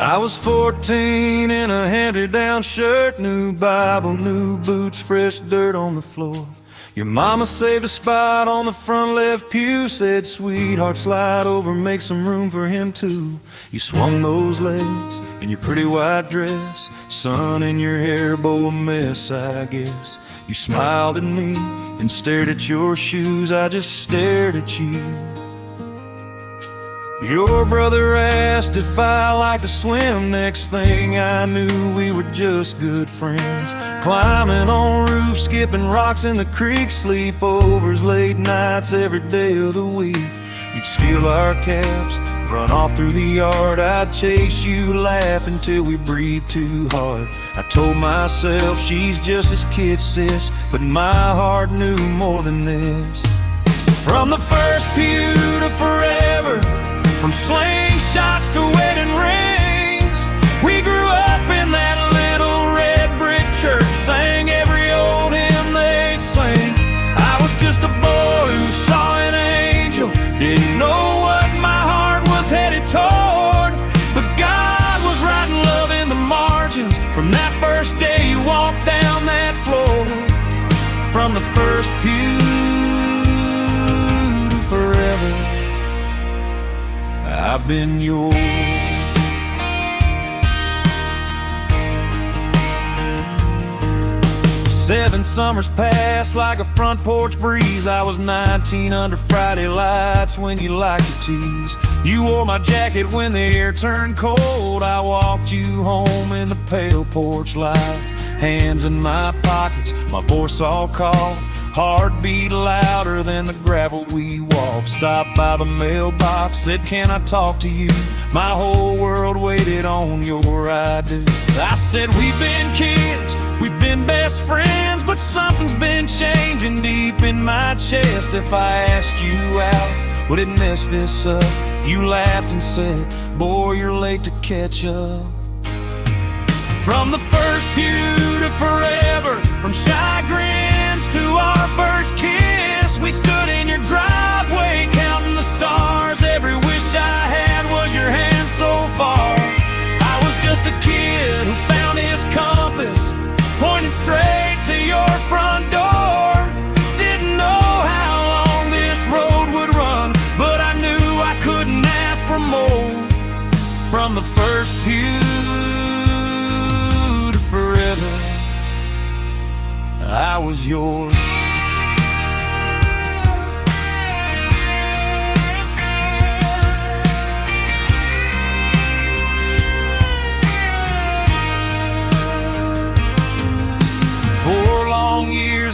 I was 14 in a hand-me-down shirt, new Bible, new boots, fresh dirt on the floor. Your mama saved a spot on the front left pew, said, "Sweetheart, slide over, make some room for him too." You swung those legs in your pretty white dress, sun in your hair, bow a mess, I guess. You smiled at me and stared at your shoes, I just stared at you. Your brother asked if I liked to swim. Next thing I knew, we were just good friends. Climbing on roofs, skipping rocks in the creek, sleepovers, late nights every day of the week. You'd steal our cabs, run off through the yard. I'd chase you, laugh until we breathed too hard. I told myself she's just as kid, sis, but my heart knew more than this. From the first pew to forever, from slingshots to wedding rings, we grew up in that little red brick church, sang every old hymn they'd sing. I was just a boy who saw an angel, didn't know what my heart was headed toward, but God was writing love in the margins from that first day you walked down that floor. From the first pew to forever, I've been yours. 7 summers passed like a front porch breeze. I was 19 under Friday lights when you liked to tease. You wore my jacket when the air turned cold. I walked you home in the pale porch light, hands in my pockets, my voice all called. Heartbeat louder than the gravel we walked. Stopped by the mailbox, said, "Can I talk to you?" My whole world waited on your I do. I said, "We've been kids, we've been best friends, but something's been changing deep in my chest. If I asked you out, would it mess this up?" You laughed and said, "Boy, you're late to catch up." From the first pew to forever, from shy grins to our first kiss, we stood in your driveway counting the stars. Every wish I had was your hand so far. I was just a kid who found his compass, pointing straight to your front door. Didn't know how long this road would run, but I knew I couldn't ask for more. From the first pew to forever, I was yours.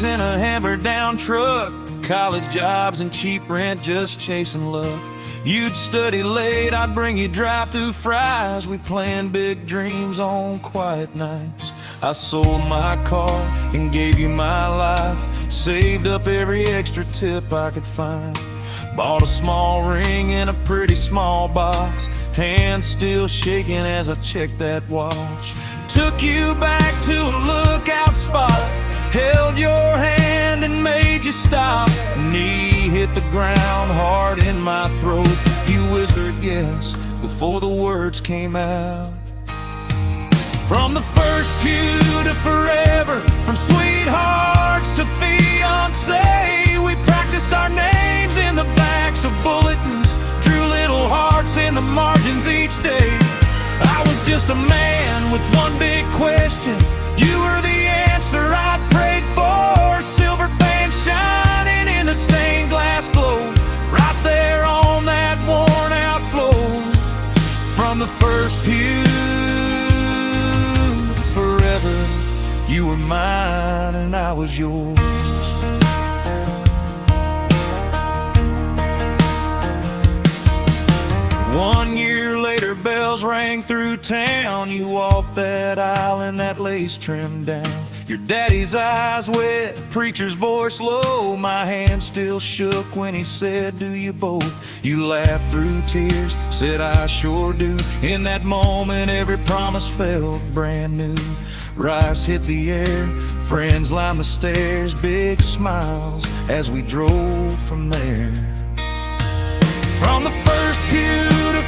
In a hammer-down truck, college jobs and cheap rent, just chasing luck. You'd study late, I'd bring you drive-through fries. We planned big dreams on quiet nights. I sold my car and gave you my life, saved up every extra tip I could find. Bought a small ring in a pretty small box, hands still shaking as I checked that watch. Took you back to a lookout spot, held your hand and made you stop. Knee hit the ground, heart in my throat. You whispered yes before the words came out. From the first pew to forever, from sweethearts to fiancé, we practiced our names in the backs of bulletins, drew little hearts in the margins each day. I was just a man with one big question, you were the answer I prayed for. Silver band shining in the stained glass glow, right there on that worn out floor. From the first pew to forever, you were mine and I was yours. One year later, bells rang through town. You walked that aisle in that lace trimmed down. Your daddy's eyes wet, preacher's voice low. My hand still shook when he said, do you both? You laughed through tears, said I sure do. In that moment every promise felt brand new. Rice hit the air, friends lined the stairs, big smiles as we drove from there. From the first pew to